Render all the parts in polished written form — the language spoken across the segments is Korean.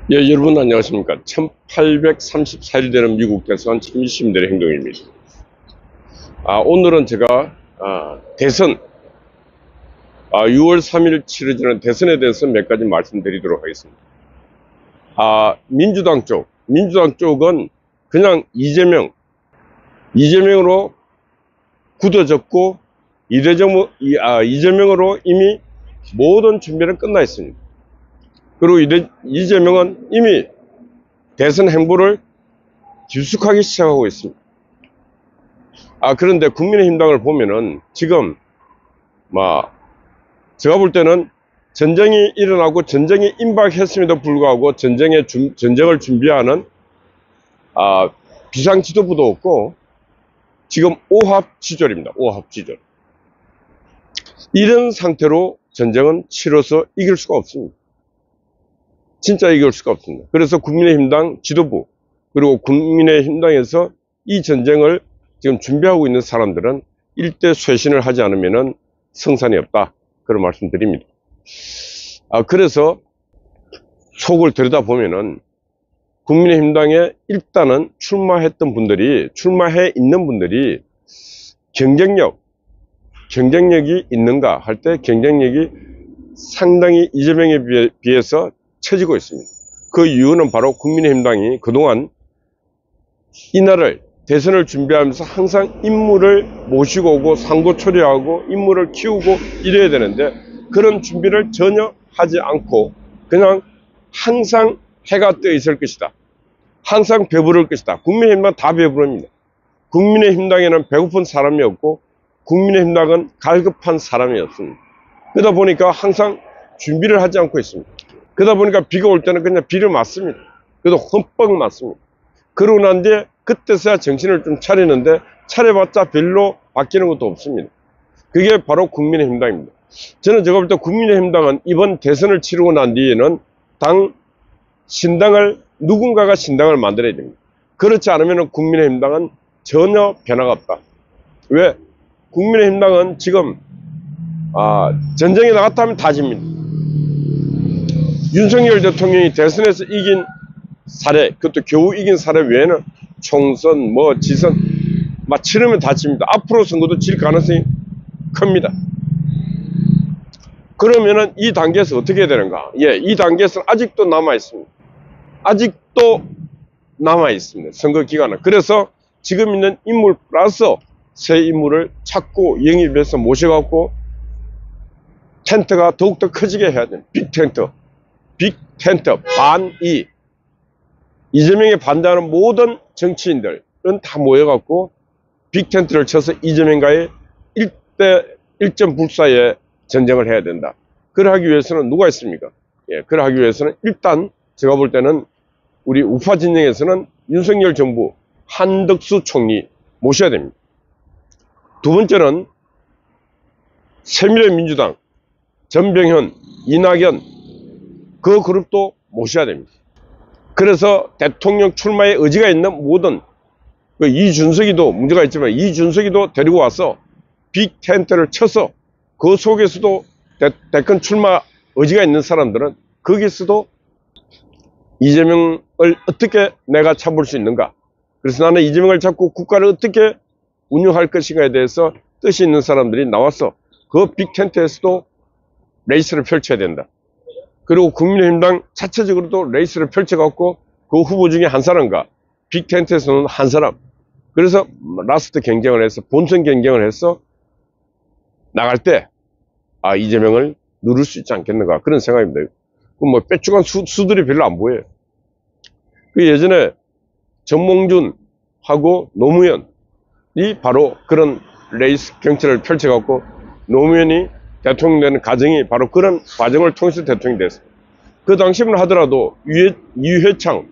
예, 여러분 안녕하십니까. 1834일 되는 미국 대선 참시민들의 행동입니다. 오늘은 제가 대선 6월 3일 치러지는 대선에 대해서 몇 가지 말씀드리도록 하겠습니다. 민주당 쪽은 그냥 이재명으로 굳어졌고 이재명으로 이미 모든 준비는 끝나 있습니다. 그리고 이재명은 이미 대선 행보를 깊숙하게 시작하고 있습니다. 그런데 국민의힘당을 보면은 지금 제가 볼 때는 전쟁이 일어나고 전쟁이 임박했음에도 불구하고 전쟁을 준비하는 비상지도부도 없고 지금 오합지졸입니다. 오합지졸. 이런 상태로 전쟁은 치러서 이길 수가 없습니다. 진짜 이길 수가 없습니다. 그래서 국민의힘당 지도부 그리고 국민의힘당에서 이 전쟁을 지금 준비하고 있는 사람들은 일대 쇄신을 하지 않으면 성산이 없다. 그런 말씀드립니다. 그래서 속을 들여다보면은 국민의힘당에 일단은 출마해 있는 분들이 경쟁력이 있는가 할 때 경쟁력이 상당히 이재명에 비해서 처지고 있습니다. 그 이유는 바로 국민의힘당이 그동안 이날을 대선을 준비하면서 항상 인물을 모시고 오고 상고 초려하고 인물을 키우고 이래야 되는데 그런 준비를 전혀 하지 않고 그냥 항상 해가 떠 있을 것이다. 항상 배부를 것이다. 국민의힘당 다 배부릅니다. 국민의힘당에는 배고픈 사람이 없고 국민의힘당은 갈급한 사람이 없습니다. 그러다 보니까 항상 준비를 하지 않고 있습니다. 그러다 보니까 비가 올 때는 그냥 비를 맞습니다. 그래도 흠뻑 맞습니다. 그러고 난 뒤에 그때서야 정신을 좀 차리는데 차려봤자 별로 바뀌는 것도 없습니다. 그게 바로 국민의힘당입니다. 제가 볼 때 국민의힘당은 이번 대선을 치르고 난 뒤에는 누군가가 신당을 만들어야 됩니다. 그렇지 않으면 국민의힘당은 전혀 변화가 없다. 왜? 국민의힘당은 지금 전쟁에 나갔다 하면 다 집니다. 윤석열 대통령이 대선에서 이긴 사례, 그것도 겨우 이긴 사례 외에는 총선, 지선, 치르면 다 집니다. 앞으로 선거도 질 가능성이 큽니다. 그러면은 이 단계에서 어떻게 해야 되는가? 이 단계에서는 아직도 남아있습니다. 선거 기간은. 그래서 지금 있는 인물 플러스 새 인물을 찾고 영입해서 모셔갖고 텐트가 더욱더 커지게 해야 됩니다. 빅텐트, 반이. 이재명에 반대하는 모든 정치인들은 다 모여갖고 빅텐트를 쳐서 이재명과의 1점 불사의 전쟁을 해야 된다. 그걸 하기 위해서는 누가 있습니까? 그걸 하기 위해서는 일단 제가 볼 때는 우리 우파 진영에서는 윤석열 정부 한덕수 총리 모셔야 됩니다. 두 번째는 새미래민주당 전병현, 이낙연 그 그룹도 모셔야 됩니다. 그래서 대통령 출마에 의지가 있는 모든 이준석이도 문제가 있지만 이준석이도 데리고 와서 빅텐트를 쳐서 그 속에서도 대권 출마 의지가 있는 사람들은 거기서도 이재명을 어떻게 내가 잡을 수 있는가. 그래서 나는 이재명을 잡고 국가를 어떻게 운영할 것인가에 대해서 뜻이 있는 사람들이 나와서 그 빅텐트에서도 레이스를 펼쳐야 된다. 그리고 국민의힘당 자체적으로도 레이스를 펼쳐갖고 그 후보 중에 한 사람과 빅텐트에서는 한 사람. 그래서 라스트 경쟁을 해서 본선 경쟁을 해서 나갈 때 이재명을 누를 수 있지 않겠는가 그런 생각입니다. 빼쭉한 수들이 별로 안 보여요. 예전에 정몽준하고 노무현이 바로 그런 레이스 경찰을 펼쳐갖고 노무현이 대통령 되는 과정이 바로 그런 과정을 통해서 대통령이 됐습니다. 그 당시만 하더라도 유해창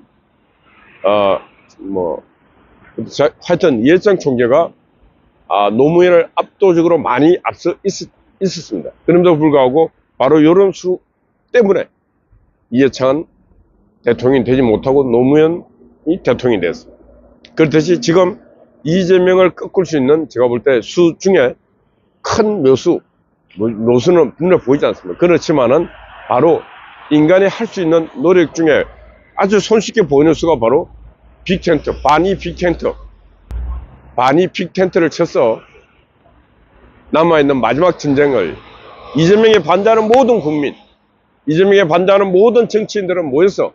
하여튼 이해창 총재가 노무현을 압도적으로 많이 앞서 있었습니다. 그럼에도 불구하고 바로 이런 수 때문에 이해창은 대통령이 되지 못하고 노무현이 대통령이 됐습니다. 그렇듯이 지금 이재명을 꺾을 수 있는 제가 볼 때 수 중에 큰 묘수는 분명히 보이지 않습니다. 그렇지만은 바로 인간이 할 수 있는 노력 중에 아주 손쉽게 보이는 수가 바로 빅텐트, 반이 빅텐트. 반이 빅텐트를 쳐서 남아있는 마지막 전쟁을 이재명에 반대하는 모든 국민, 이재명에 반대하는 모든 정치인들은 모여서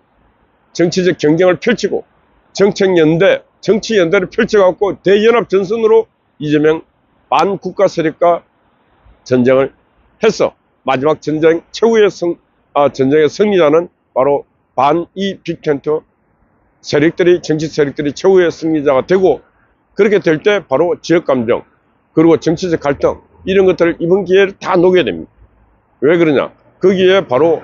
정치적 경쟁을 펼치고 정치연대를 펼쳐갖고 대연합 전선으로 이재명 반국가 세력과 전쟁을 해서 마지막 전쟁 최후의 전쟁의 승리자는 바로 반이 빅텐트 세력들이, 정치 세력들이 최후의 승리자가 되고, 그렇게 될 때 바로 지역감정 그리고 정치적 갈등 이런 것들을 이번 기회를 다 녹여야 됩니다. 왜 그러냐? 거기에 바로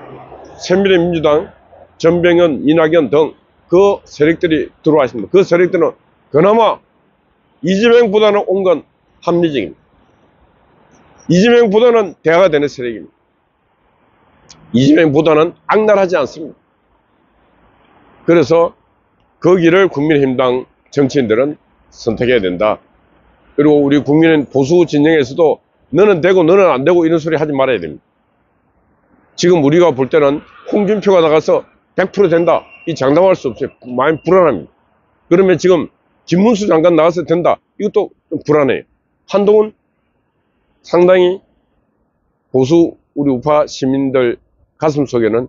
새미래민주당, 전병현, 이낙연 등 그 세력들이 들어와 있습니다. 그 세력들은 그나마 이재명보다는 온 건 합리적입니다. 이재명보다는 대화가 되는 세력입니다. 이재명보다는 악랄하지 않습니다. 그래서 거기를 국민의힘당 정치인들은 선택해야 된다. 그리고 우리 국민은 보수 진영에서도 너는 되고 너는 안 되고 이런 소리 하지 말아야 됩니다. 지금 우리가 볼 때는 홍준표가 나가서 100% 된다, 이 장담할 수 없어요. 많이 불안합니다. 그러면 지금 김문수 장관 나가서 된다, 이것도 좀 불안해요. 한동훈 상당히 보수 우리 우파 시민들 가슴속에는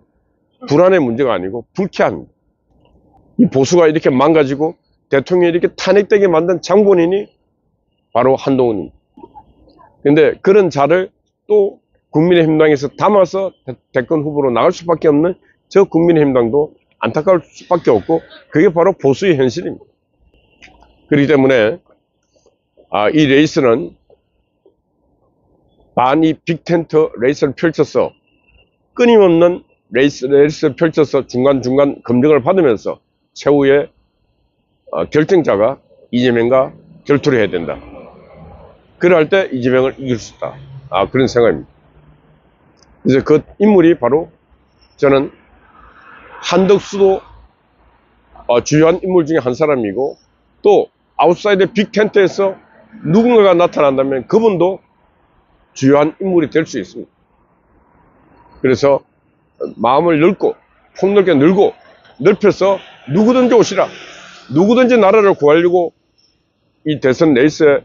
불안의 문제가 아니고 불쾌합니다. 이 보수가 이렇게 망가지고 대통령이 이렇게 탄핵되게 만든 장본인이 바로 한동훈입니다. 근데 그런 자를 또 국민의힘당에서 담아서 대권 후보로 나갈 수밖에 없는 저 국민의힘당도 안타까울 수밖에 없고, 그게 바로 보수의 현실입니다. 그렇기 때문에 이 레이스는 반이 빅텐트 레이스를 펼쳐서 끊임없는 레이스를 펼쳐서 중간중간 검증을 받으면서 최후의 결정자가 이재명과 결투를 해야 된다. 그럴 때 이재명을 이길 수 있다. 그런 생각입니다. 그래서 그 인물이 바로 저는 한덕수도 주요한 인물 중에 한 사람이고, 또 아웃사이드 빅텐트에서 누군가가 나타난다면 그분도 주요한 인물이 될 수 있습니다. 그래서 마음을 넓고 폭넓게 넓혀서 누구든지 오시라, 누구든지 나라를 구하려고 이 대선 레이스에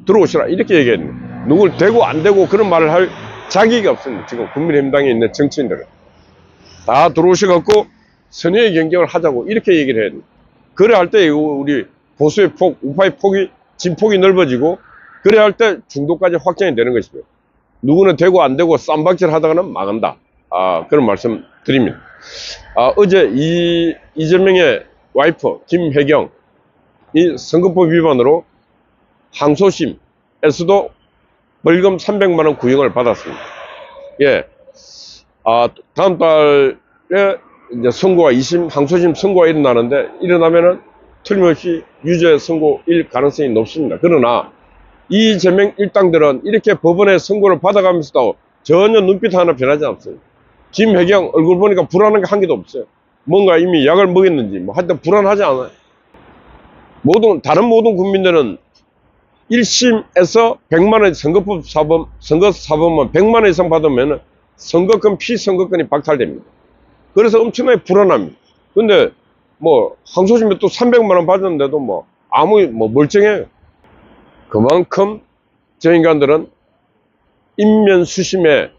들어오시라, 이렇게 얘기했는데, 누굴 되고 안 되고 그런 말을 할 자격이 없습니다. 지금 국민의힘당에 있는 정치인들은 다 들어오셔갖고 선의의 경쟁을 하자고 이렇게 얘기를 해야 됩니다. 그래 할 때 우리 보수의 폭, 우파의 폭이, 진폭이 넓어지고, 그래 할 때 중도까지 확장이 되는 것이고요. 누구는 되고 안 되고 쌈박질 하다가는 망한다. 그런 말씀 드립니다. 어제 이재명의 와이프 김혜경, 이 선거법 위반으로 항소심에서도 벌금 300만원 구형을 받았습니다. 예. 다음 달에 이제 선고가 2심 항소심 선고가 일어나면은 틀림없이 유죄 선고일 가능성이 높습니다. 그러나 이재명 일당들은 이렇게 법원에 선고를 받아가면서도 전혀 눈빛 하나 변하지 않습니다. 김혜경 얼굴 보니까 불안한 게 한 개도 없어요. 뭔가 이미 약을 먹였는지 하여튼 불안하지 않아요. 다른 모든 국민들은 1심에서 100만원 선거 사범은 100만원 이상 받으면 선거권, 피선거권이 박탈됩니다. 그래서 엄청나게 불안합니다. 근데 항소심에 또 300만원 받았는데도 멀쩡해요. 그만큼 저 인간들은 인면수심에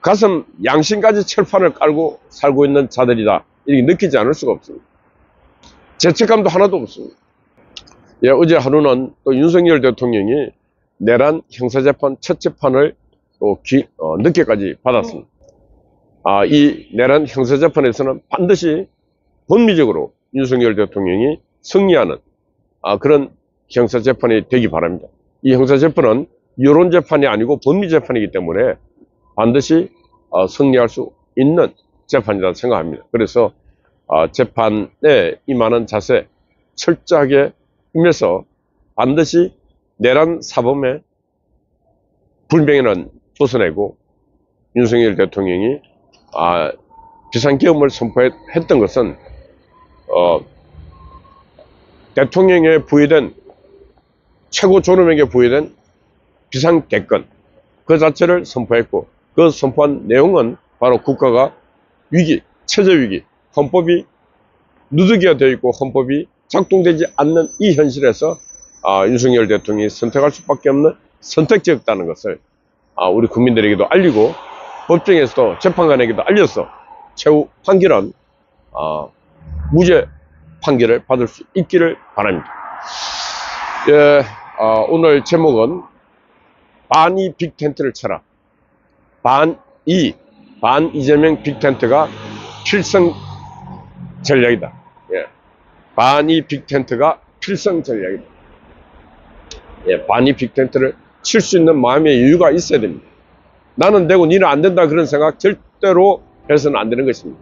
가슴 양심까지 철판을 깔고 살고 있는 자들이다, 이렇게 느끼지 않을 수가 없습니다. 죄책감도 하나도 없습니다. 예, 어제 하루는 또 윤석열 대통령이 내란 형사재판 첫 재판을 또 늦게까지 받았습니다. 이 내란 형사재판에서는 반드시 법리적으로 윤석열 대통령이 승리하는 그런 형사재판이 되기 바랍니다. 이 형사재판은 여론재판이 아니고 법리재판이기 때문에 반드시 승리할 수 있는 재판이라고 생각합니다. 그래서 재판에 임하는 자세 철저하게 임해서 반드시 내란 사범의 불명예는 벗어내고, 윤석열 대통령이 비상계엄을 선포했던 것은 대통령에 부여된, 최고 존엄에게 부여된 비상대권 그 자체를 선포했고, 그 선포한 내용은 바로 국가가 위기, 체제위기, 헌법이 누더기가 되어 있고 헌법이 작동되지 않는 이 현실에서 윤석열 대통령이 선택할 수밖에 없는 선택지였다는 것을 우리 국민들에게도 알리고 법정에서도 재판관에게도 알려서 최후 판결은 무죄 판결을 받을 수 있기를 바랍니다. 예, 오늘 제목은 반이 빅텐트를 쳐라. 반 이재명 빅텐트가 필성 전략이다. 예, 반이 빅텐트가 필성 전략이다. 예, 반이 빅텐트를 칠 수 있는 마음의 여유가 있어야 됩니다. 나는 되고 니는 안 된다 그런 생각 절대로 해서는 안 되는 것입니다.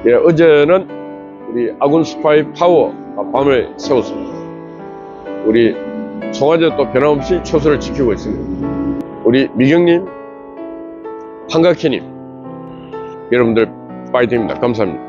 예, 어제는 우리 아군 스파이 파워 밤을 새웠습니다. 우리 송아지도 변함없이 초소를 지키고 있습니다. 우리 미경님, 한각희님, 여러분들 파이팅입니다. 감사합니다.